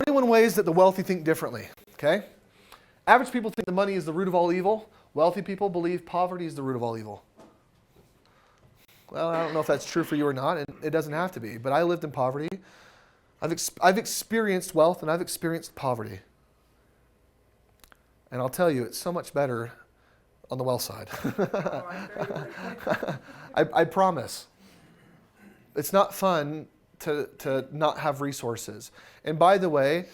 21 ways that the wealthy think differently, okay? Average people think the money is the root of all evil. Wealthy people believe poverty is the root of all evil. Well, I don't know if that's true for you or not, and it doesn't have to be. But I lived in poverty. I've experienced wealth, and I've experienced poverty. And I'll tell you, it's so much better on the wealth side. I promise. It's not fun to not have resources. And by the way,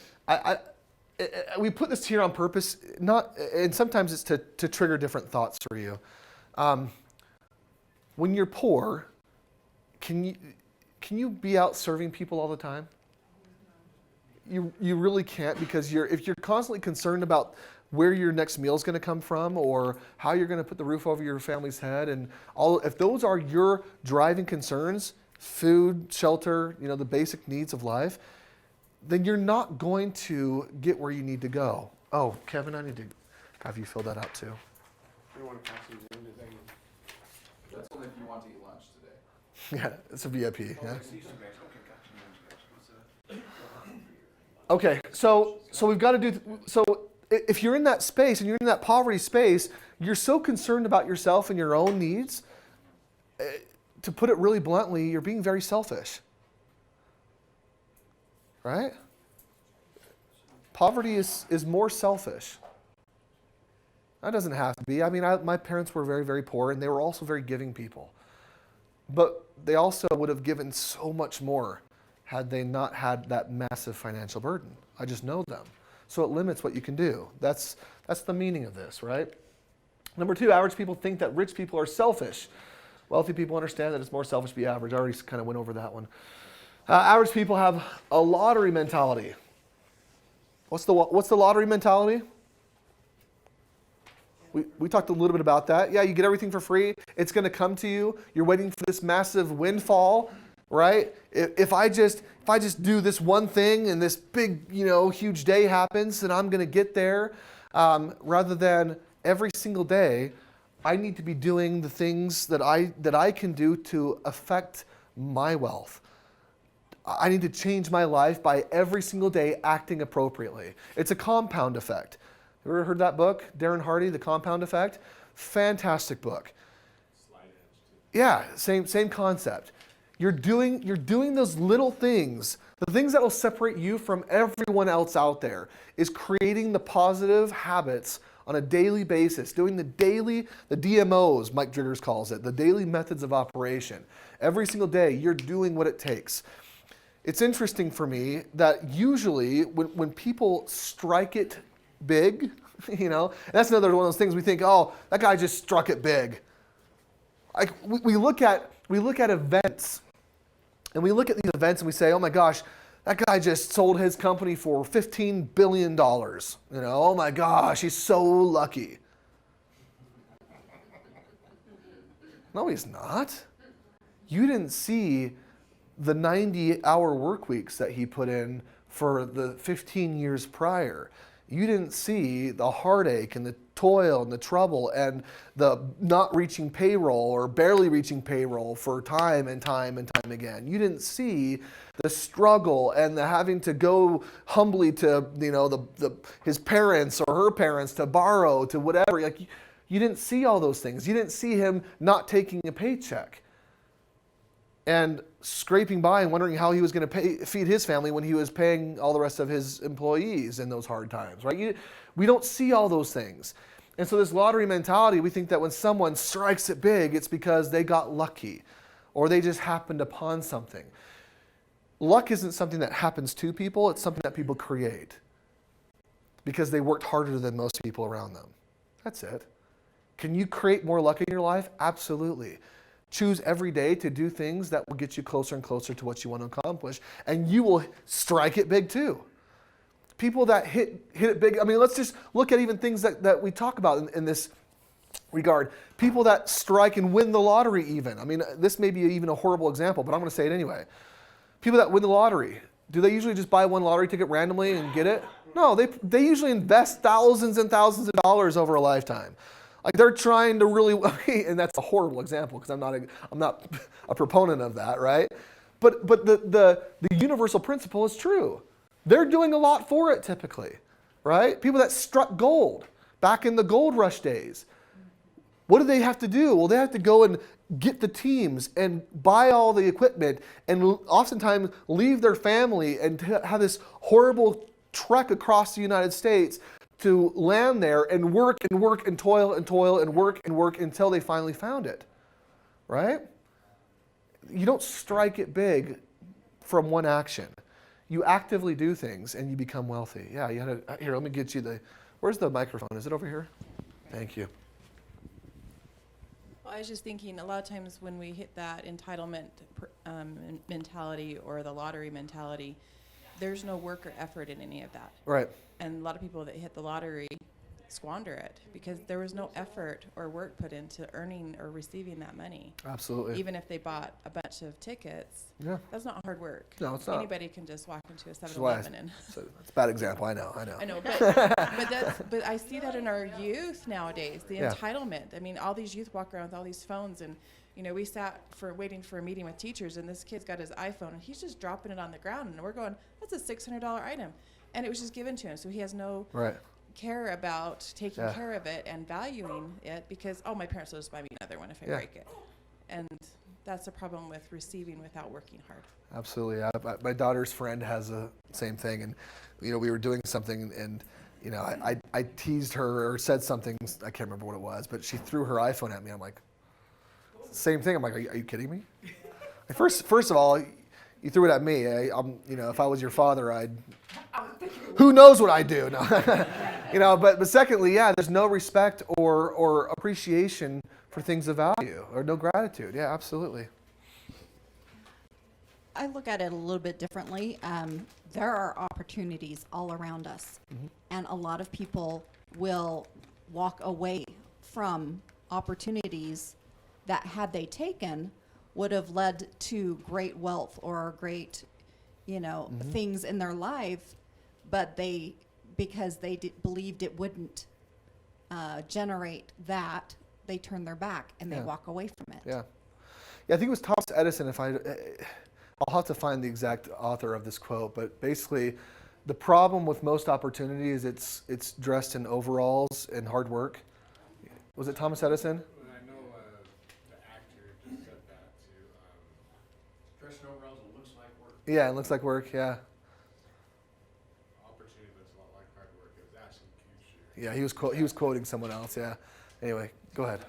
we put this here on purpose, and sometimes it's to trigger different thoughts for you. When you're poor, can you be out serving people all the time? You really can't, because if you're constantly concerned about where your next meal is going to come from, or how you're going to put the roof over your family's head, and if those are your driving concerns, food, shelter, the basic needs of life, then you're not going to get where you need to go. Oh, Kevin, I need to have you fill that out too. You want to pass these in? That's only if you want to eat lunch today. Yeah, it's a VIP. Yeah. Okay, so we've got to do. So if you're in that space and you're in that poverty space, you're so concerned about yourself and your own needs. To put it really bluntly, you're being very selfish. Right? Poverty is more selfish. That doesn't have to be. I mean, my parents were very, very poor, and they were also very giving people. But they also would have given so much more had they not had that massive financial burden. I just know them. So it limits what you can do. That's the meaning of this, right? Number 2, average people think that rich people are selfish. Wealthy people understand that it's more selfish to be average. I already kind of went over that one. Average people have a lottery mentality. What's the lottery mentality? We talked a little bit about that. Yeah, you get everything for free. It's going to come to you. You're waiting for this massive windfall, right? If I just do this one thing and this big, huge day happens, then I'm going to get there. Rather than every single day, I need to be doing the things that I can do to affect my wealth. I need to change my life by every single day acting appropriately. It's a compound effect. You ever heard that book, Darren Hardy, The Compound Effect? Fantastic book. Yeah, same concept. You're doing those little things. The things that will separate you from everyone else out there is creating the positive habits on a daily basis, doing the DMOs, Mike Driggers calls it, the daily methods of operation. Every single day, you're doing what it takes. It's interesting for me that usually when people strike it big, and that's another one of those things we think, oh, that guy just struck it big. Like we look at events, and we look at these events and we say, oh my gosh, that guy just sold his company for $15 billion. Oh my gosh, he's so lucky. No, he's not. You didn't see the 90-hour work weeks that he put in for the 15 years prior. You didn't see the heartache and the toil and the trouble and the not reaching payroll or barely reaching payroll for time and time and time again. You didn't see the struggle and the having to go humbly to his parents or her parents to borrow to whatever. Like you didn't see all those things. You didn't see him not taking a paycheck and scraping by and wondering how he was going to feed his family when he was paying all the rest of his employees in those hard times, right? We don't see all those things. And so this lottery mentality, we think that when someone strikes it big, it's because they got lucky or they just happened upon something. Luck isn't something that happens to people, it's something that people create because they worked harder than most people around them. That's it. Can you create more luck in your life? Absolutely. Choose every day to do things that will get you closer and closer to what you want to accomplish, and you will strike it big too. People that hit it big, I mean, let's just look at even things that we talk about in this regard. People that strike and win the lottery even. I mean, this may be even a horrible example, but I'm going to say it anyway. People that win the lottery, do they usually just buy one lottery ticket randomly and get it? No, they usually invest thousands and thousands of dollars over a lifetime. Like they're trying to really, and that's a horrible example because I'm not a proponent of that, right? But the universal principle is true. They're doing a lot for it typically, right? People that struck gold back in the gold rush days. What do they have to do? Well, they have to go and get the teams and buy all the equipment and oftentimes leave their family and have this horrible trek across the United States to land there and work and work and toil and toil and work until they finally found it, right? You don't strike it big from one action. You actively do things and you become wealthy. Yeah, you had to, here, let me get you where's the microphone? Is it over here? Thank you. I was just thinking a lot of times when we hit that entitlement mentality or the lottery mentality, there's no work or effort in any of that. Right. And a lot of people that hit the lottery squander it because there was no effort or work put into earning or receiving that money. Absolutely. Even if they bought a bunch of tickets, Yeah. that's not hard work. No, it's not. Anybody can just walk into a 7-Eleven and... So that's a bad example, I know. I know, but I see that in our youth nowadays, the Yeah. entitlement. I mean, all these youth walk around with all these phones and, you know, we sat waiting for a meeting with teachers and this kid's got his iPhone and he's just dropping it on the ground and we're going, that's a $600 item. And it was just given to him, so he has no care about taking care of it and valuing it because, oh, my parents will just buy me another one if I break it. And that's the problem with receiving without working hard. Absolutely. My daughter's friend has the same thing, and you know, we were doing something, and you know, I teased her or said something. I can't remember what it was, but she threw her iPhone at me. I'm like, same thing. I'm like, are you kidding me? Like, first of all, you threw it at me. You know, if I was your father, who knows what I'd do? No. You know, but secondly, yeah, there's no respect or appreciation for things of value or no gratitude. Yeah, absolutely. I look at it a little bit differently. There are opportunities all around us, and a lot of people will walk away from opportunities that, had they taken, would have led to great wealth or great, you know, things in their life, but because they believed it wouldn't generate that, they turn their back and they walk away from it. Yeah, I think it was Thomas Edison. I'll have to find the exact author of this quote, but basically, the problem with most opportunities, it's dressed in overalls and hard work. Was it Thomas Edison? I know the actor just said that too. Dress in overalls, it looks like work. Yeah, it looks like work. Yeah. Opportunity looks a lot like hard work. It was Ashton Kutcher. Yeah, he was quoting someone else. Yeah. Anyway, go ahead.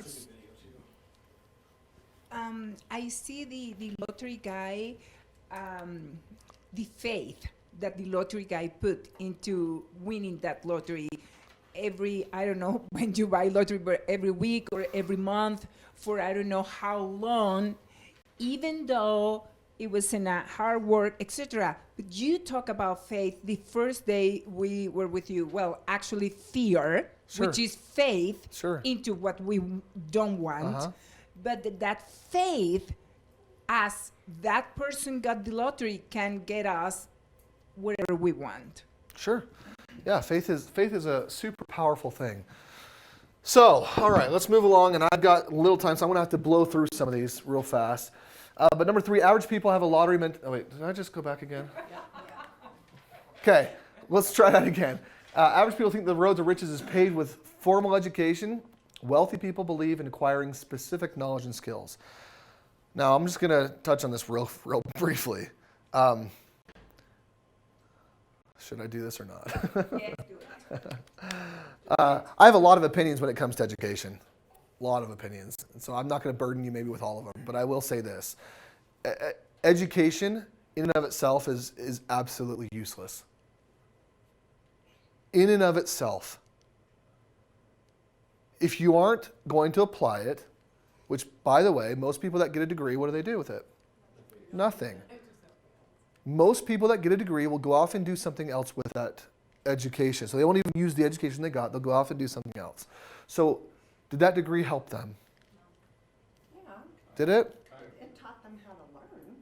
I see the lottery guy, the faith that the lottery guy put into winning that lottery I don't know when you buy lottery, but every week or every month for I don't know how long, even though it was in a hard work, etc. But you talk about faith the first day we were with you. Well, actually fear, which is faith into what we don't want. But that faith, as that person got the lottery, can get us whatever we want. Sure. Yeah, faith is a super powerful thing. So, all right, let's move along. And I've got a little time, so I'm going to have to blow through some of these real fast. But number 3, average people have a lottery oh, wait, did I just go back again? Okay, let's try that again. Average people think the road to riches is paved with formal education. Wealthy people believe in acquiring specific knowledge and skills. Now, I'm just going to touch on this real briefly. Should I do this or not? Yes, do it. I have a lot of opinions when it comes to education. A lot of opinions. And so I'm not going to burden you maybe with all of them, but I will say this. Education in and of itself is absolutely useless. In and of itself. If you aren't going to apply it, which, by the way, most people that get a degree, what do they do with it? Nothing. Most people that get a degree will go off and do something else with that education. So they won't even use the education they got. They'll go off and do something else. So did that degree help them? Yeah. Did it? It taught them how to learn.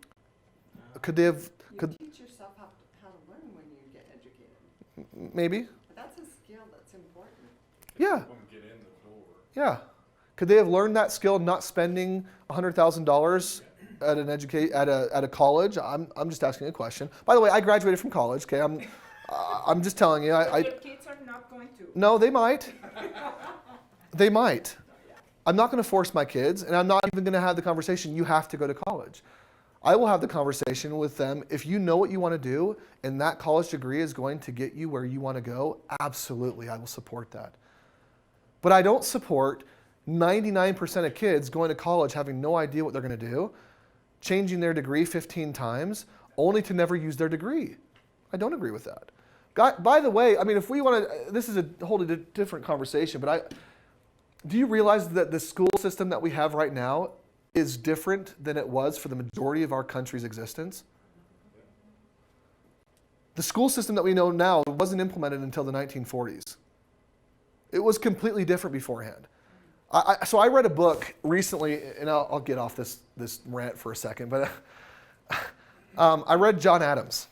Could they have? You teach yourself how to learn when you get educated. Maybe. But that's a skill that's important. Yeah. Get in the door. Yeah. Could they have learned that skill not spending $100,000 at a college? I'm just asking a question. By the way, I graduated from college. Okay, I'm just telling you. Your kids are not going to. No, they might. They might. I'm not going to force my kids, and I'm not even going to have the conversation, you have to go to college. I will have the conversation with them. If you know what you want to do, and that college degree is going to get you where you want to go, absolutely, I will support that. But I don't support 99% of kids going to college having no idea what they're going to do, changing their degree 15 times, only to never use their degree. I don't agree with that. By the way, I mean, if we want to, this is a whole different conversation, but do you realize that the school system that we have right now is different than it was for the majority of our country's existence? The school system that we know now wasn't implemented until the 1940s. It was completely different beforehand. So I read a book recently, and I'll get off this rant for a second, but I read John Adams.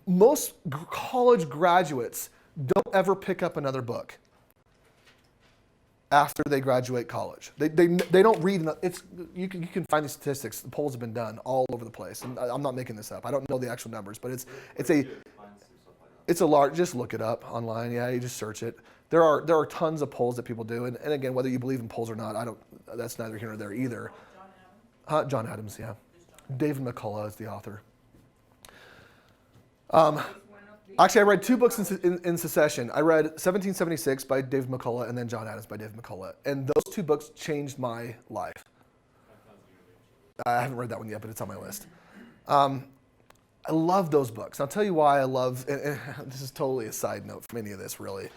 Most college graduates don't ever pick up another book after they graduate college. They don't read. You can find these statistics. The polls have been done all over the place, and I'm not making this up. I don't know the actual numbers, but it's a large. Just look it up online. Yeah, you just search it. There are tons of polls that people do, and again, whether you believe in polls or not, that's neither here nor there either. John Adams, yeah. David McCullough is the author. Actually, I read two books in succession. I read 1776 by David McCullough and then John Adams by David McCullough. And those two books changed my life. I haven't read that one yet, but it's on my list. I love those books. I'll tell you why I love, and this is totally a side note from any of this, really.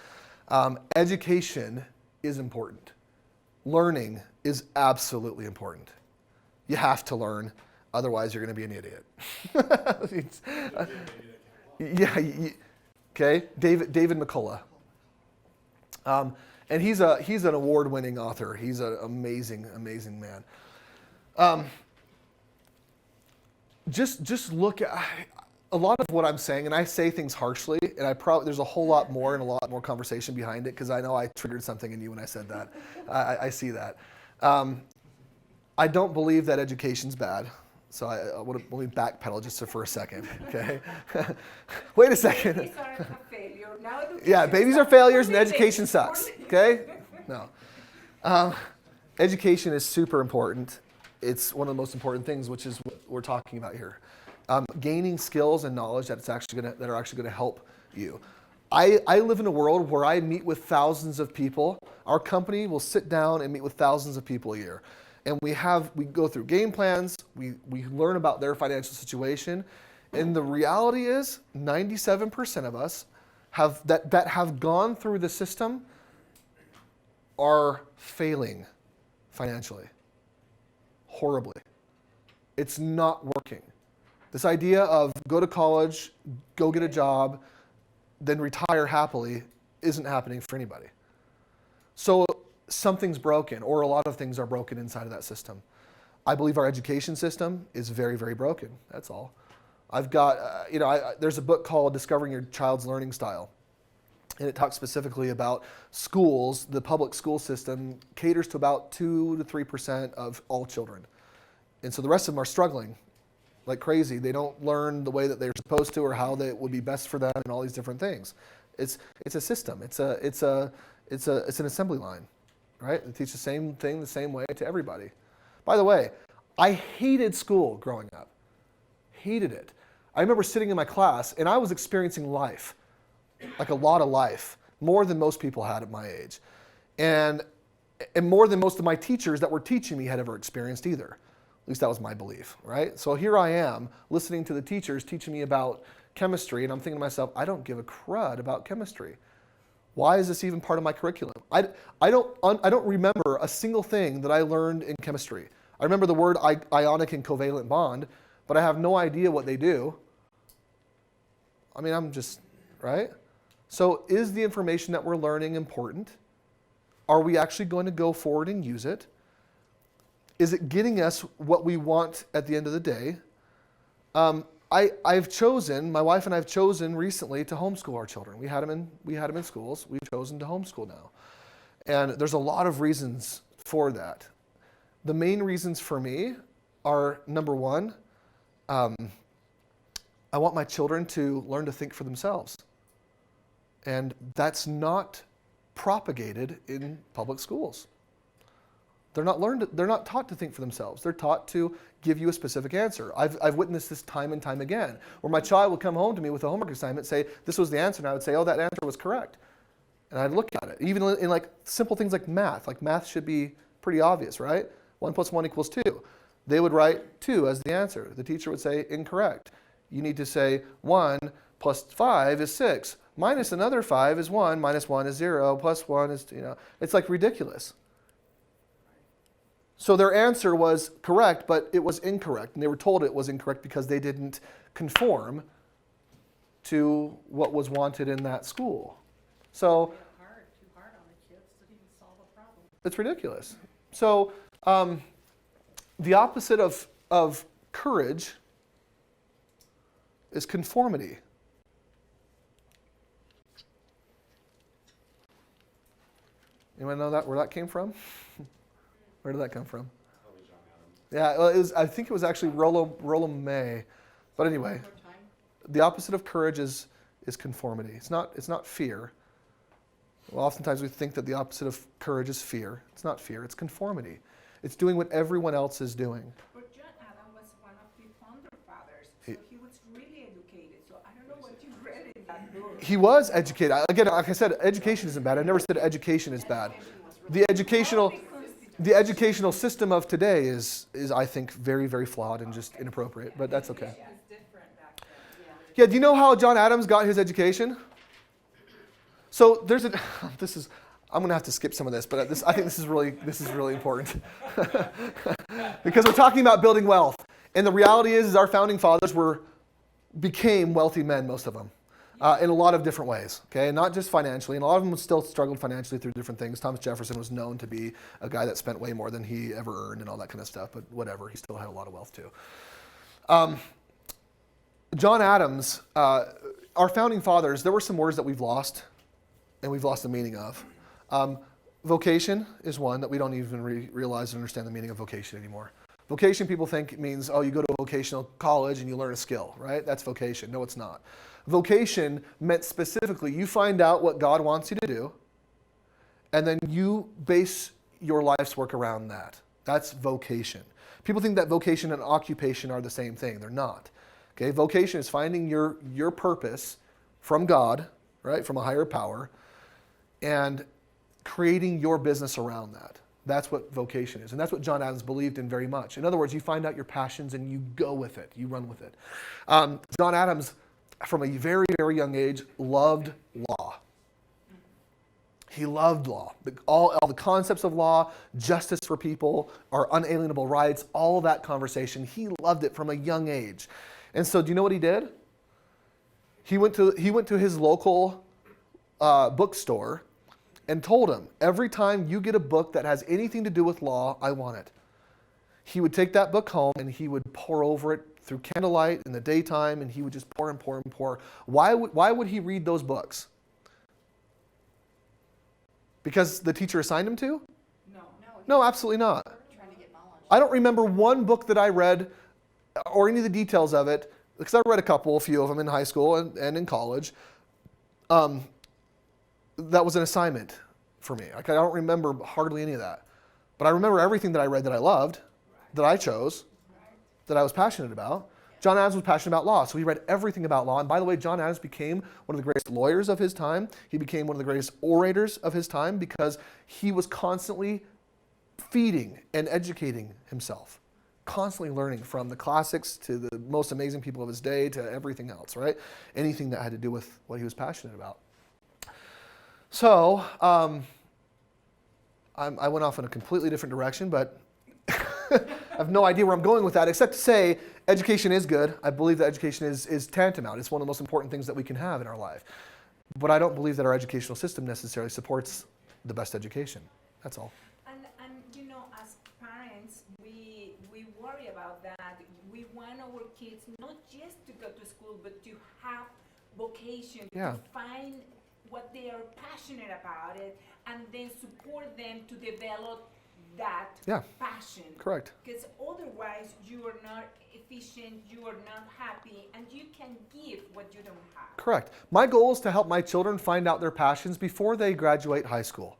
Education is important. Learning is absolutely important. You have to learn, otherwise you're going to be an idiot. Okay, David McCullough. And he's an award-winning author. He's an amazing, amazing man. Just look at a lot of what I'm saying, and I say things harshly, and there's a whole lot more and a lot more conversation behind it, because I know I triggered something in you when I said that. I see that. I don't believe that education's bad. So let me backpedal just for a second, okay? Wait a second. Babies are a failure. Now Yeah, babies are failures and education sucks, okay? No. Education is super important. It's one of the most important things, which is what we're talking about here. Gaining skills and knowledge that are actually going to help you. I live in a world where I meet with thousands of people. Our company will sit down and meet with thousands of people a year. And we go through game plans, we learn about their financial situation, and the reality is 97% of us that have gone through the system are failing financially, horribly. It's not working. This idea of go to college, go get a job, then retire happily isn't happening for anybody. So something's broken, or a lot of things are broken inside of that system. I believe our education system is very, very broken. That's all. I've got, there's a book called Discovering Your Child's Learning Style. And it talks specifically about schools. The public school system caters to about 2 to 3% of all children. And so the rest of them are struggling like crazy. They don't learn the way that they're supposed to, or how that would be best for them, and all these different things. It's a system. It's an assembly line. Right? They teach the same thing the same way to everybody. By the way, I hated school growing up. Hated it. I remember sitting in my class, and I was experiencing life, like a lot of life, more than most people had at my age. And more than most of my teachers that were teaching me had ever experienced either. At least that was my belief, right? So here I am, listening to the teachers teaching me about chemistry, and I'm thinking to myself, I don't give a crud about chemistry. Why is this even part of my curriculum? I don't remember a single thing that I learned in chemistry. I remember the word ionic and covalent bond, but I have no idea what they do. I mean, I'm just, right? So is the information that we're learning important? Are we actually going to go forward and use it? Is it getting us what we want at the end of the day? My wife and I have chosen recently to homeschool our children. We had them in schools. We've chosen to homeschool now. And there's a lot of reasons for that. The main reasons for me are, number one, I want my children to learn to think for themselves. And that's not propagated in public schools. They're not taught to think for themselves. They're taught to give you a specific answer. I've witnessed this time and time again, where my child would come home to me with a homework assignment, say, this was the answer, and I would say, oh, that answer was correct. And I'd look at it. Even in like simple things like math. Like math should be pretty obvious, right? 1 + 1 = 2. They would write 2 as the answer. The teacher would say, incorrect. You need to say 1 + 5 is 6. Minus another 5 is 1. Minus 1 is 0. Plus 1 is, it's like ridiculous. So their answer was correct, but it was incorrect. And they were told it was incorrect because they didn't conform to what was wanted in that school. So Too hard on the kids to even solve a problem. it's ridiculous. So the opposite of courage is conformity. Anyone know where that came from? Where did that come from? Probably John Adams. Yeah, well, I think it was actually Rollo May. But anyway, the opposite of courage is conformity. It's not fear. Well, oftentimes we think that the opposite of courage is fear. It's not fear, it's conformity. It's doing what everyone else is doing. But John Adams was one of the founder fathers, so he was really educated. So I don't know what you read in that book. He was educated. Again, like I said, education isn't bad. I never said education is bad. The educational system of today is I think very, very flawed and just inappropriate, but that's okay. Yeah, do you know how John Adams got his education? So there's I'm going to have to skip some of this, but I think this is really important. Because we're talking about building wealth. And the reality is our founding fathers became wealthy men, most of them. In a lot of different ways, okay? Not just financially, and a lot of them still struggled financially through different things. Thomas Jefferson was known to be a guy that spent way more than he ever earned and all that kind of stuff, but whatever, he still had a lot of wealth too. John Adams, our founding fathers, there were some words that we've lost, and we've lost the meaning of. Vocation is one that we don't even realize and understand the meaning of vocation anymore. Vocation, people think it means, oh, you go to a vocational college and you learn a skill, right? That's vocation. No, it's not. Vocation meant specifically you find out what God wants you to do, and then you base your life's work around that. That's vocation. People think that vocation and occupation are the same thing. They're not. Okay, vocation is finding your purpose from God, right, from a higher power, and creating your business around that. That's what vocation is. And that's what John Adams believed in very much. In other words, you find out your passions and you go with it. You run with it. John Adams, from a very, very young age, loved law. He loved law. All the concepts of law, justice for people, our unalienable rights, all that conversation. He loved it from a young age. And so do you know what he did? He went to his local bookstore and told him, every time you get a book that has anything to do with law, I want it. He would take that book home and he would pore over it through candlelight in the daytime, and he would just pour and pour and pour. Why would he read those books? Because the teacher assigned him to? No, absolutely not. Trying to get knowledge. I don't remember one book that I read or any of the details of it, because I read a few of them in high school and in college. That was an assignment for me. Like, I don't remember hardly any of that. But I remember everything that I read that I loved, that I chose, that I was passionate about. John Adams was passionate about law, so he read everything about law. And by the way, John Adams became one of the greatest lawyers of his time. He became one of the greatest orators of his time because he was constantly feeding and educating himself, constantly learning from the classics to the most amazing people of his day to everything else, right? Anything that had to do with what he was passionate about. So, I went off in a completely different direction, but I have no idea where I'm going with that, except to say education is good. I believe that education is tantamount. It's one of the most important things that we can have in our life. But I don't believe that our educational system necessarily supports the best education. That's all. And as parents, we worry about that. We want our kids not just to go to school, but to have vocation, Yeah. to find what they are passionate about it, and then support them to develop that Yeah. passion. Correct. Because otherwise you are not efficient, you are not happy, and you can give what you don't have. Correct. My goal is to help my children find out their passions before they graduate high school.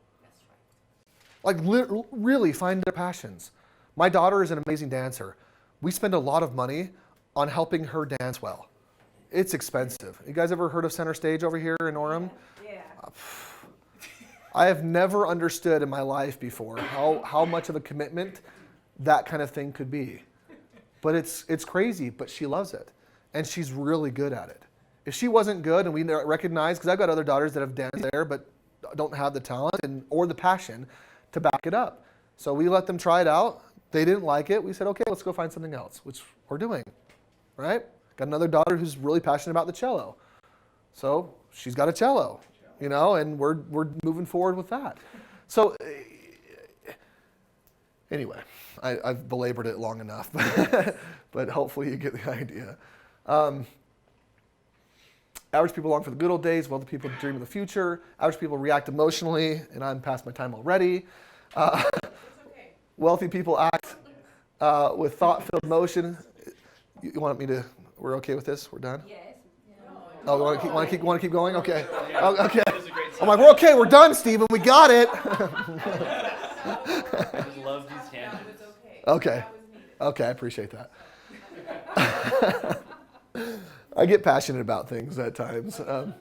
That's right. Like really find their passions. My daughter is an amazing dancer. We spend a lot of money on helping her dance well. It's expensive. You guys ever heard of Center Stage over here in Orem? Yeah. I have never understood in my life before how much of a commitment that kind of thing could be. But it's crazy, but she loves it. And she's really good at it. If she wasn't good and we recognize, because I've got other daughters that have danced there but don't have the talent or the passion to back it up. So we let them try it out. They didn't like it. We said, okay, let's go find something else, which we're doing, right? Got another daughter who's really passionate about the cello. So she's got a cello, you know, and we're moving forward with that. So anyway, I've belabored it long enough, but hopefully you get the idea. Average people long for the good old days, wealthy people dream of the future. Average people react emotionally, and I'm past my time already. Wealthy people act with thought-filled motion. You want me to? We're okay with this? We're done? Yes. Oh, you want to keep going? Okay. Oh, okay. I'm like, we're okay. We're done, Stephen. We got it. I just love these tangents. Okay. Okay, I appreciate that. I get passionate about things at times. All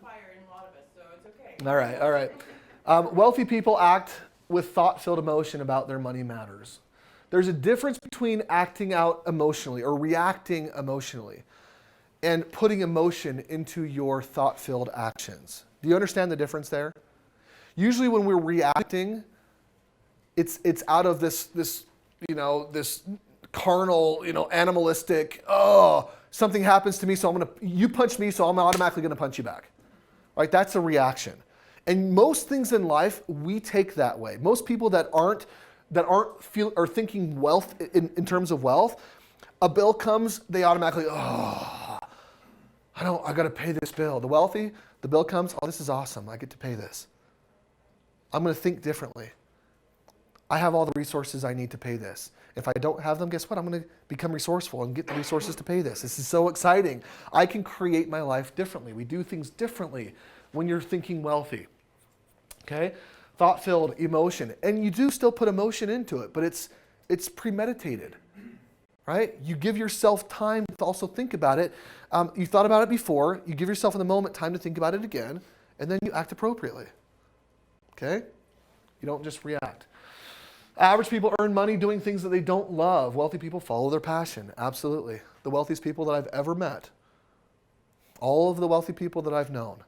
right. Wealthy people act with thought-filled emotion about their money matters. There's a difference between acting out emotionally or reacting emotionally and putting emotion into your thought-filled actions. Do you understand the difference there? Usually when we're reacting, it's out of this carnal, animalistic, something happens to me, so you punch me, so I'm automatically going to punch you back. Right? That's a reaction. And most things in life, we take that way. Most people that aren't thinking wealth in terms of wealth, a bill comes, they automatically, I got to pay this bill. The wealthy, the bill comes, this is awesome. I get to pay this. I'm going to think differently. I have all the resources I need to pay this. If I don't have them, guess what? I'm going to become resourceful and get the resources to pay this. This is so exciting. I can create my life differently. We do things differently when you're thinking wealthy. Okay? Thought-filled emotion. And you do still put emotion into it, but it's premeditated. Right? You give yourself time to also think about it. You thought about it before. You give yourself in the moment time to think about it again, and then you act appropriately. Okay? You don't just react. Average people earn money doing things that they don't love. Wealthy people follow their passion. Absolutely. The wealthiest people that I've ever met, all of the wealthy people that I've known,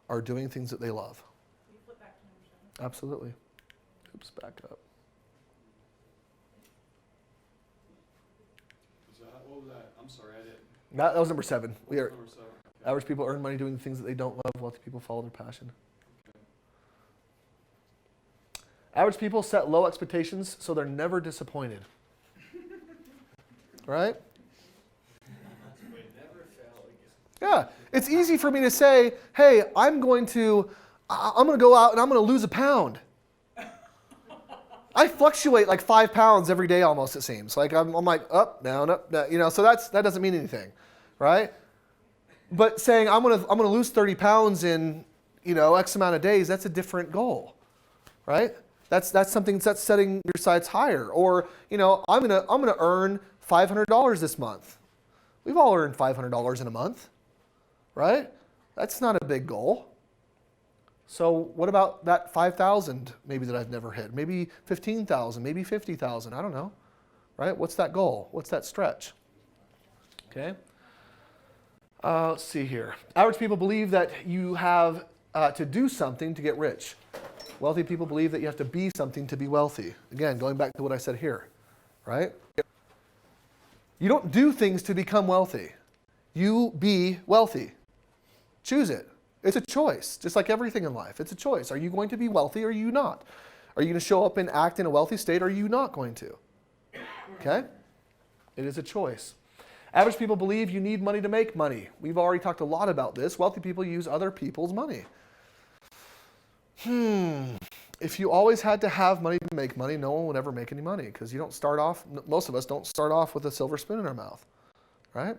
are doing things that they love. Can you flip back to number 7? Absolutely. Oops, back up. What was that? I'm sorry, I didn't. That was number 7. We are Number 7. average people earn money doing things that they don't love. Wealthy people follow their passion. Average people set low expectations so they're never disappointed. Right? Yeah. It's easy for me to say, hey, I'm going to go out and I'm going to lose a pound. I fluctuate like 5 pounds every day almost, it seems. Like I'm like up, down, so that doesn't mean anything, right? But saying I'm gonna lose 30 pounds in, X amount of days, that's a different goal, right? That's something that's setting your sights higher. Or, I'm gonna earn $500 this month. We've all earned $500 in a month, right? That's not a big goal. So what about that 5,000 maybe that I've never hit? Maybe 15,000, maybe 50,000, I don't know, right? What's that goal? What's that stretch? Okay. Let's see here. Average people believe that you have to do something to get rich. Wealthy people believe that you have to be something to be wealthy. Again, going back to what I said here, right? You don't do things to become wealthy. You be wealthy. Choose it. It's a choice, just like everything in life. It's a choice. Are you going to be wealthy or are you not? Are you going to show up and act in a wealthy state or are you not going to? Okay? It is a choice. Average people believe you need money to make money. We've already talked a lot about this. Wealthy people use other people's money. if you always had to have money to make money, no one would ever make any money because you don't start off, most of us don't start off with a silver spoon in our mouth, right?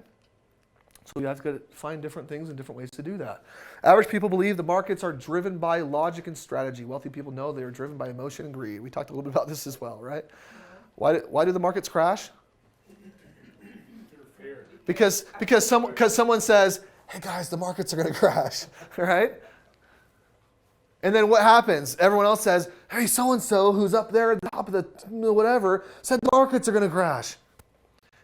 So we have to find different things and different ways to do that. Average people believe the markets are driven by logic and strategy. Wealthy people know they are driven by emotion and greed. We talked a little bit about this as well, right? Why do the markets crash? Because someone says, hey guys, the markets are going to crash, right? And then what happens? Everyone else says, hey, so-and-so who's up there at the top of the whatever said the markets are going to crash.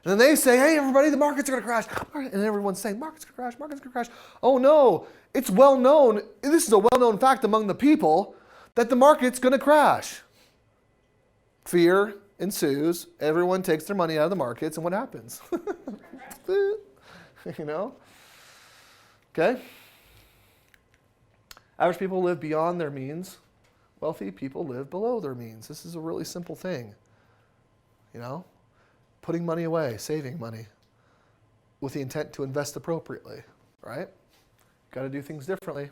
And then they say, hey, everybody, the markets are going to crash. And everyone's saying, markets are going to crash, markets are going to crash. Oh, no, it's well known. This is a well-known fact among the people that the market's going to crash. Fear ensues. Everyone takes their money out of the markets, and what happens? You know? Okay? Average people live beyond their means. Wealthy people live below their means. This is a really simple thing. You know? Putting money away, saving money with the intent to invest appropriately, right? Got to do things differently.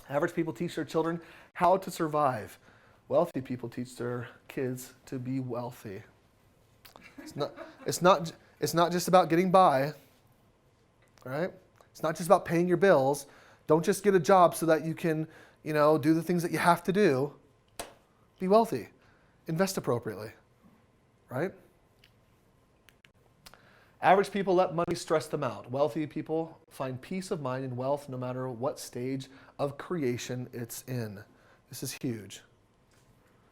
Average people teach their children how to survive. Wealthy people teach their kids to be wealthy. It's not just about getting by, right? It's not just about paying your bills. Don't just get a job so that you can, do the things that you have to do. Be wealthy. Invest appropriately, right? Average people let money stress them out. Wealthy people find peace of mind in wealth no matter what stage of creation it's in. This is huge.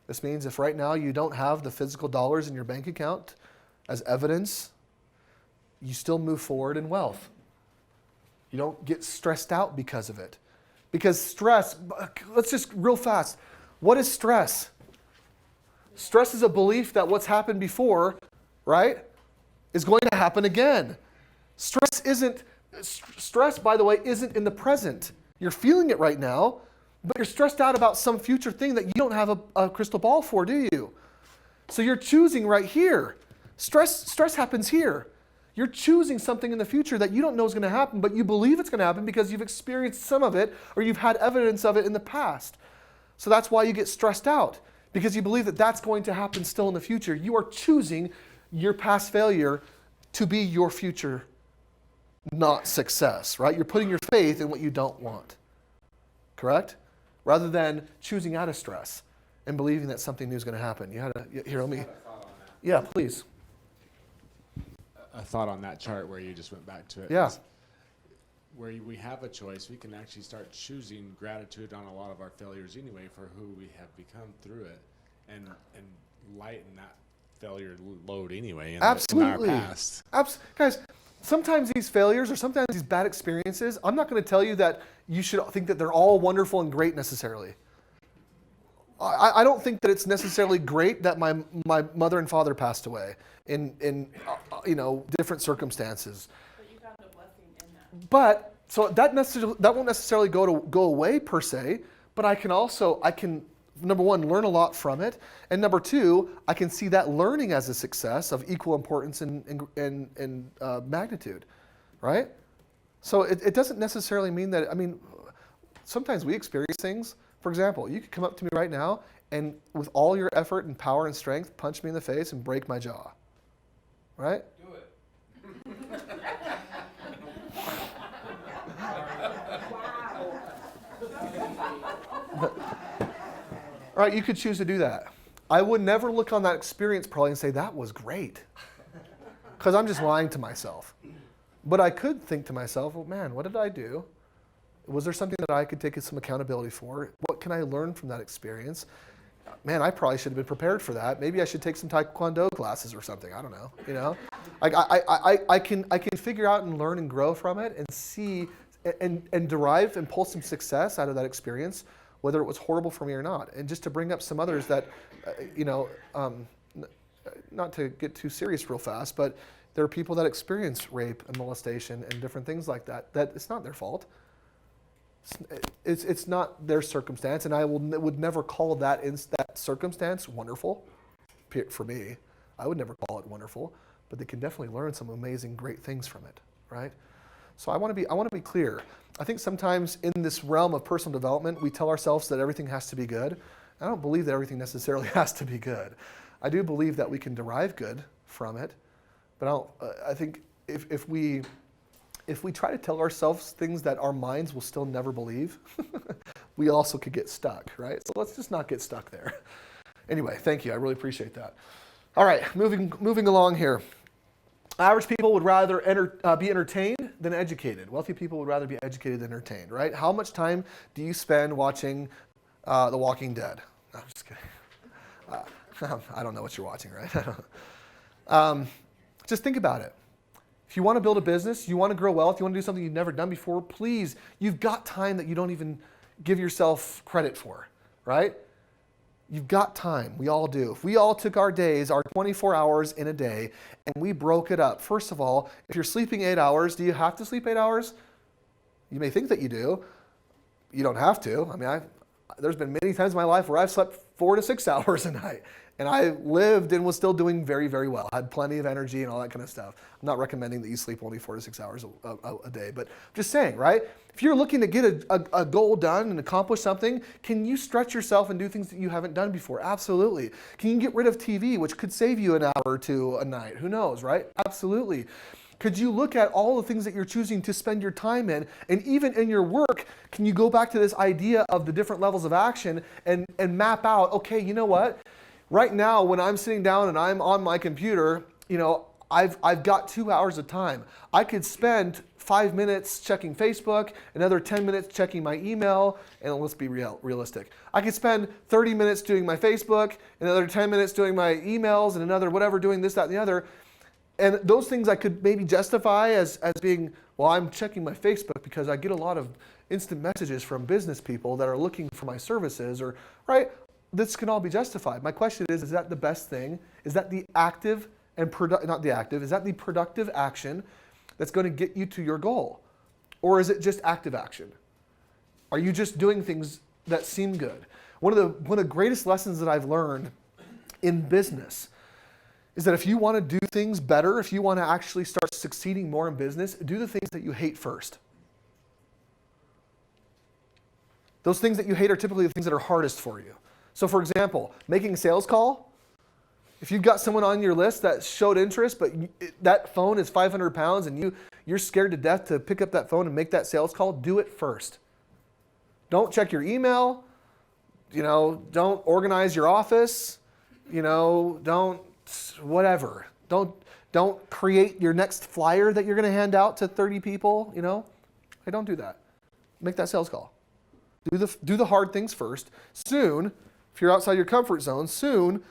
This means if right now you don't have the physical dollars in your bank account as evidence, you still move forward in wealth. You don't get stressed out because of it. Because stress, let's just real fast. What is stress? Stress is a belief that what's happened before, right, is going to happen again. Stress, by the way, isn't in the present. You're feeling it right now, but you're stressed out about some future thing that you don't have a crystal ball for, do you? So you're choosing right here. Stress happens here. You're choosing something in the future that you don't know is going to happen, but you believe it's going to happen because you've experienced some of it or you've had evidence of it in the past. So that's why you get stressed out, because you believe that that's going to happen still in the future. You are choosing your past failure to be your future not success, right? You're putting your faith in what you don't want, correct? Rather than choosing out of stress and believing that something new is going to happen. Let me. Yeah, please. A thought on that chart where you just went back to it. Yeah. Where we have a choice, we can actually start choosing gratitude on a lot of our failures anyway for who we have become through it, and lighten that failure load anyway in Absolutely. our past. Guys, sometimes these failures or sometimes these bad experiences, I'm not going to tell you that you should think that they're all wonderful and great necessarily. I don't think that it's necessarily great that my mother and father passed away in different circumstances. But you found a blessing in that. But so that won't necessarily go away per se. But I can number one, learn a lot from it, and number two, I can see that learning as a success of equal importance and magnitude, right? So it doesn't necessarily mean that. I mean, sometimes we experience things. For example, you could come up to me right now and with all your effort and power and strength, punch me in the face and break my jaw. Right? Do it. Right, you could choose to do that. I would never look on that experience probably and say, that was great. Because I'm just lying to myself. But I could think to myself, well, man, what did I do? Was there something that I could take some accountability for? What can I learn from that experience? Man, I probably should have been prepared for that. Maybe I should take some Taekwondo classes or something. I don't know. I can figure out and learn and grow from it and see and derive and pull some success out of that experience, whether it was horrible for me or not. And just to bring up some others that, not to get too serious real fast, but there are people that experience rape and molestation and different things like that. That it's not their fault. It's not their circumstance, and I would never call that circumstance wonderful. For me, I would never call it wonderful, but they can definitely learn some amazing, great things from it, right? So I want to be clear. I think sometimes in this realm of personal development, we tell ourselves that everything has to be good. I don't believe that everything necessarily has to be good. I do believe that we can derive good from it, but I think if we try to tell ourselves things that our minds will still never believe, we also could get stuck, right? So let's just not get stuck there. Anyway, thank you. I really appreciate that. All right, moving along here. Average people would rather be entertained than educated. Wealthy people would rather be educated than entertained, right? How much time do you spend watching The Walking Dead? No, I'm just kidding. I don't know what you're watching, right? Just think about it. If you want to build a business, you want to grow wealth, you want to do something you've never done before, please, you've got time that you don't even give yourself credit for, right? You've got time. We all do. If we all took our days, our 24 hours in a day, and we broke it up, first of all, if you're sleeping 8 hours, do you have to sleep 8 hours? You may think that you do. You don't have to. I mean, there's been many times in my life where I've slept 4 to 6 hours a night. And I lived and was still doing very, very well. I had plenty of energy and all that kind of stuff. I'm not recommending that you sleep only 4 to 6 hours a day, but I'm just saying, right? If you're looking to get a goal done and accomplish something, can you stretch yourself and do things that you haven't done before? Absolutely. Can you get rid of TV, which could save you an hour or two a night? Who knows, right? Absolutely. Could you look at all the things that you're choosing to spend your time in, and even in your work, can you go back to this idea of the different levels of action and map out, okay, you know what? Right now, when I'm sitting down and I'm on my computer, you know, I've got 2 hours of time. I could spend 5 minutes checking Facebook, another 10 minutes checking my email, and let's be realistic. I could spend 30 minutes doing my Facebook, another 10 minutes doing my emails, and another whatever doing this, that, and the other. And those things I could maybe justify as being, well, I'm checking my Facebook because I get a lot of instant messages from business people that are looking for my services, or, right? This can all be justified. My question is that the best thing? Is that the active and not the active, is that the productive action that's going to get you to your goal? Or is it just active action? Are you just doing things that seem good? One of the greatest lessons that I've learned in business is that if you want to do things better, if you want to actually start succeeding more in business, do the things that you hate first. Those things that you hate are typically the things that are hardest for you. So for example, making a sales call, if you've got someone on your list that showed interest, but that phone is 500 pounds and you're scared to death to pick up that phone and make that sales call, do it first. Don't check your email, don't organize your office, don't whatever. Don't create your next flyer that you're going to hand out to 30 people, Hey, don't do that. Make that sales call. Do the hard things first. Soon, if you're outside your comfort zone, soon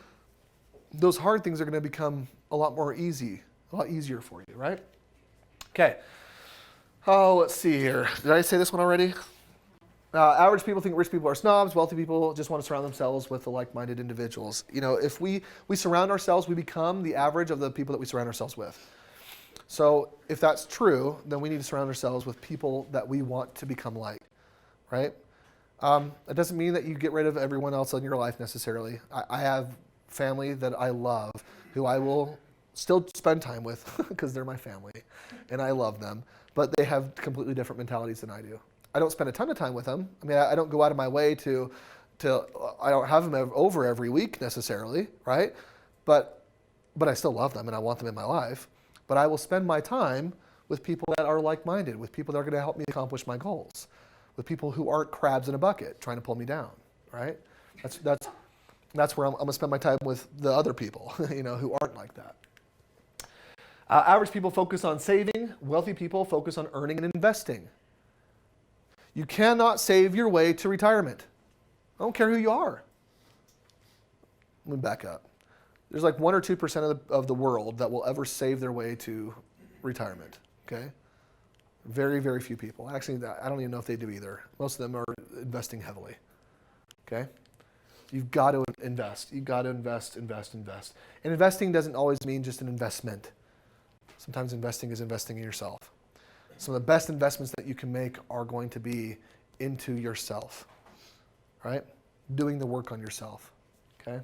those hard things are going to become a lot easier for you, right? Okay. Oh, let's see here. Did I say this one already? Average people think rich people are snobs. Wealthy people just want to surround themselves with the like-minded individuals. If we surround ourselves, we become the average of the people that we surround ourselves with. So if that's true, then we need to surround ourselves with people that we want to become like, right? It doesn't mean that you get rid of everyone else in your life necessarily. I have family that I love who I will still spend time with because they're my family and I love them, but they have completely different mentalities than I do. I don't spend a ton of time with them. I mean, I don't go out of my way to I don't have them over every week necessarily, right? But I still love them and I want them in my life. But I will spend my time with people that are like-minded, with people that are going to help me accomplish my goals, with people who aren't crabs in a bucket trying to pull me down, right? That's where I'm going to spend my time with the other people, who aren't like that. Average people focus on saving. Wealthy people focus on earning and investing. You cannot save your way to retirement. I don't care who you are. Let me back up. There's like 1 or 2% of the world that will ever save their way to retirement, okay? Very, very few people. Actually, I don't even know if they do either. Most of them are investing heavily, okay? You've got to invest. You've got to invest. And investing doesn't always mean just an investment. Sometimes investing is investing in yourself. Some of the best investments that you can make are going to be into yourself, right? Doing the work on yourself, okay?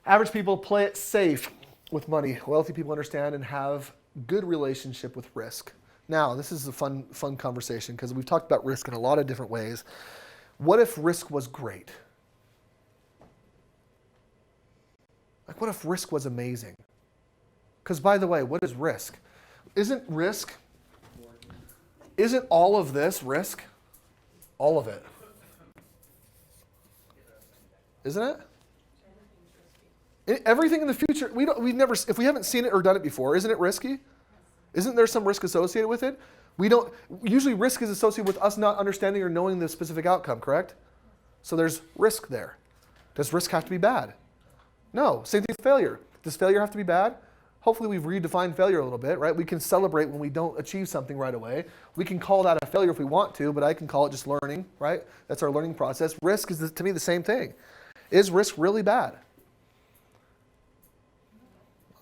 Average people play it safe with money. Wealthy people understand and have good relationship with risk. Now, this is a fun conversation because we've talked about risk in a lot of different ways. What if risk was great? Like, what if risk was amazing? Because, by the way, what is risk? Isn't all of this risk? All of it. Isn't it? Everything in the future, if we haven't seen it or done it before, isn't it risky? Isn't there some risk associated with it? Usually risk is associated with us not understanding or knowing the specific outcome, correct? So there's risk there. Does risk have to be bad? No. Same thing with failure. Does failure have to be bad? Hopefully we've redefined failure a little bit, right? We can celebrate when we don't achieve something right away. We can call that a failure if we want to, but I can call it just learning, right? That's our learning process. Risk is, to me, the same thing. Is risk really bad?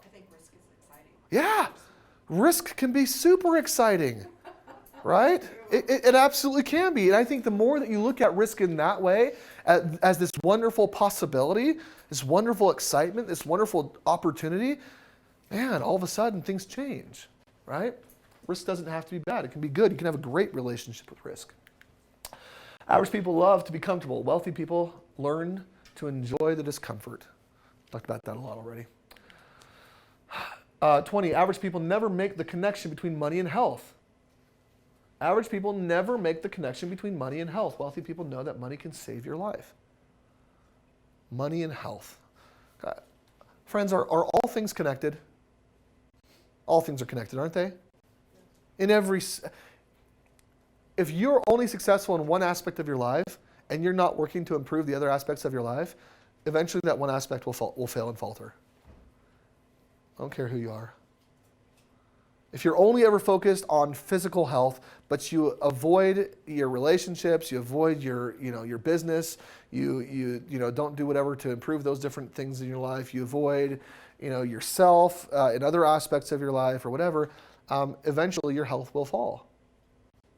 I think risk is exciting. Yeah. Risk can be super exciting, right? It absolutely can be. And I think the more that you look at risk in that way, as this wonderful possibility, this wonderful excitement, this wonderful opportunity, man, all of a sudden things change, right? Risk doesn't have to be bad. It can be good. You can have a great relationship with risk. Average people love to be comfortable. Wealthy people learn to enjoy the discomfort. Talked about that a lot already. 20, average people never make the connection between money and health. Average people never make the connection between money and health. Wealthy people know that money can save your life. Money and health. Friends, are all things connected? All things are connected, aren't they? If you're only successful in one aspect of your life and you're not working to improve the other aspects of your life, eventually that one aspect will fail and falter. I don't care who you are. If you're only ever focused on physical health, but you avoid your relationships, you avoid your business, you don't do whatever to improve those different things in your life, you avoid yourself in other aspects of your life or whatever, eventually your health will fall.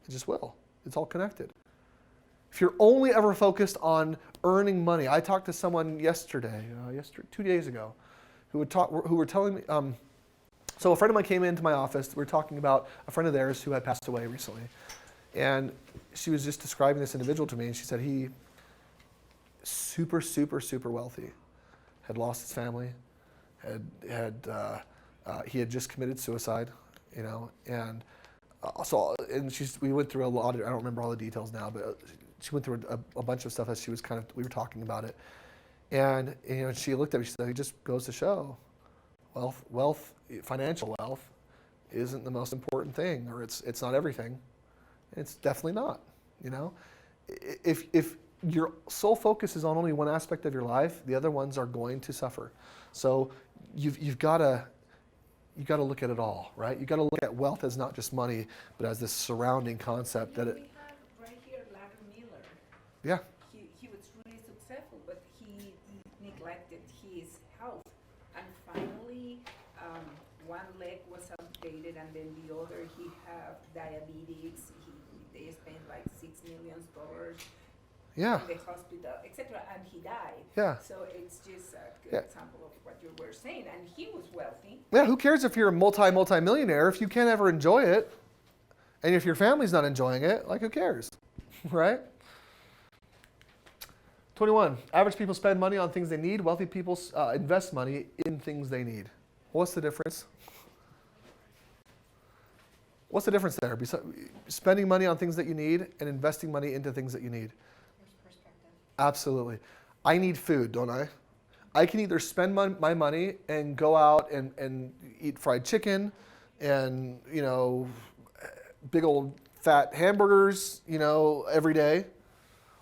It just will. It's all connected. If you're only ever focused on earning money, I talked to someone yesterday, 2 days ago, who were telling me. So a friend of mine came into my office. We were talking about a friend of theirs who had passed away recently, and she was just describing this individual to me. And she said he super super wealthy, had lost his family, he had just committed suicide, and we went through a lot of, I don't remember all the details now, but she went through a bunch of stuff as we were talking about it. And she looked at me, she said, it just goes to show financial wealth isn't the most important thing, or it's not everything. It's definitely not, If your sole focus is on only one aspect of your life, the other ones are going to suffer. So you've got to look at it all, right? You've got to look at wealth as not just money, but as this surrounding concept that it. We have right here Larry Miller. Yeah. He was really successful, but he neglected his health. And finally, one leg was outdated, and then the other, he had diabetes. They spent like $6 million Yeah. in the hospital, etc., and he died. Yeah. So it's just a good example of what you were saying. And he was wealthy. Yeah, who cares if you're a multi-millionaire if you can't ever enjoy it? And if your family's not enjoying it, who cares? Right? 21, average people spend money on things they need. Wealthy people invest money in things they need. What's the difference? What's the difference there? Spending money on things that you need and investing money into things that you need. There's perspective. Absolutely. I need food, don't I? I can either spend my money and go out and eat fried chicken and, big old fat hamburgers, every day.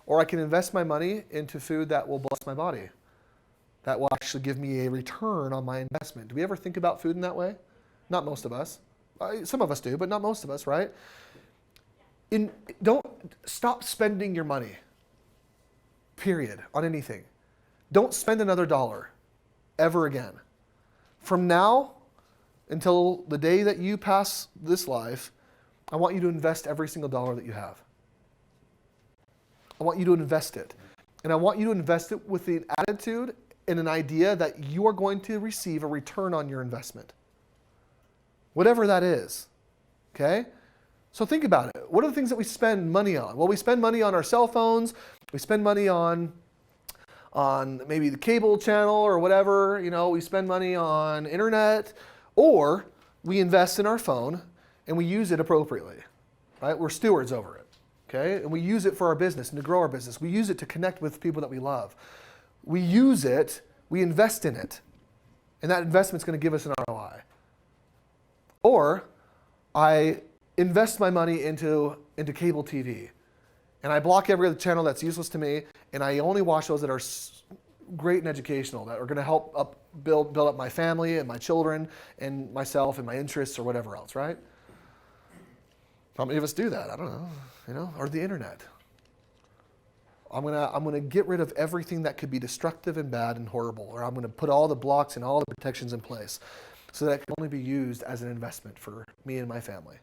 Or I can invest my money into food that will bless my body, that will actually give me a return on my investment. Do we ever think about food in that way? Not most of us. Some of us do, but not most of us, right? Don't stop spending your money, period, on anything. Don't spend another dollar ever again. From now until the day that you pass this life, I want you to invest every single dollar that you have. I want you to invest it. And I want you to invest it with the attitude and an idea that you are going to receive a return on your investment. Whatever that is. Okay? So think about it. What are the things that we spend money on? Well, we spend money on our cell phones. We spend money on maybe the cable channel or whatever. We spend money on internet, or we invest in our phone and we use it appropriately, right? We're stewards over it, okay? And we use it for our business and to grow our business. We use it to connect with people that we love. We use it, we invest in it, and that investment's going to give us an ROI. Or I invest my money into cable TV, and I block every other channel that's useless to me, and I only watch those that are great and educational, that are going to help build up my family and my children and myself and my interests or whatever else, right? How many of us do that? I don't know, or the internet. I'm gonna get rid of everything that could be destructive and bad and horrible, or I'm gonna put all the blocks and all the protections in place so that it can only be used as an investment for me and my family,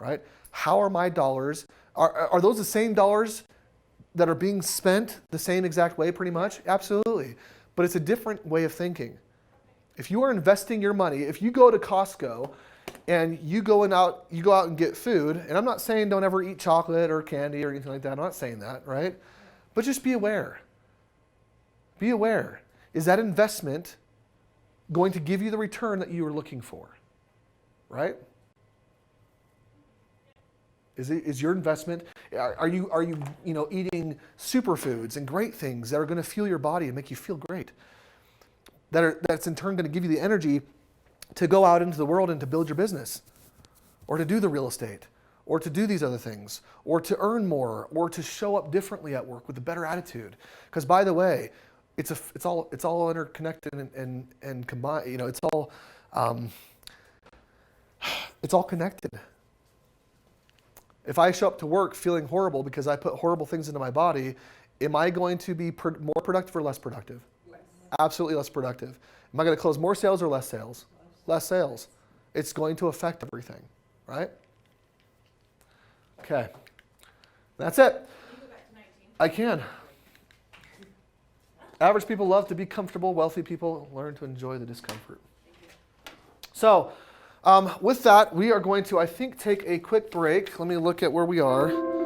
right? How are my dollars, are those the same dollars that are being spent the same exact way pretty much? Absolutely, but it's a different way of thinking. If you are investing your money, if you go to Costco and you go out and get food, and I'm not saying don't ever eat chocolate or candy or anything like that, I'm not saying that, right? But just be aware. Be aware. Is that investment going to give you the return that you were looking for, right? Is your investment, are you eating superfoods and great things that are going to fuel your body and make you feel great? That's in turn going to give you the energy to go out into the world and to build your business, or to do the real estate, or to do these other things, or to earn more, or to show up differently at work with a better attitude. Because by the way, it's all interconnected and combined. It's all connected. If I show up to work feeling horrible because I put horrible things into my body, am I going to be more productive or less productive? Less. Absolutely less productive. Am I going to close more sales or less sales? Less sales. It's going to affect everything, right? Okay. That's it. Can you go back to 19? I can. Average people love to be comfortable. Wealthy people learn to enjoy the discomfort. So, with that, we are going to, I think, take a quick break. Let me look at where we are.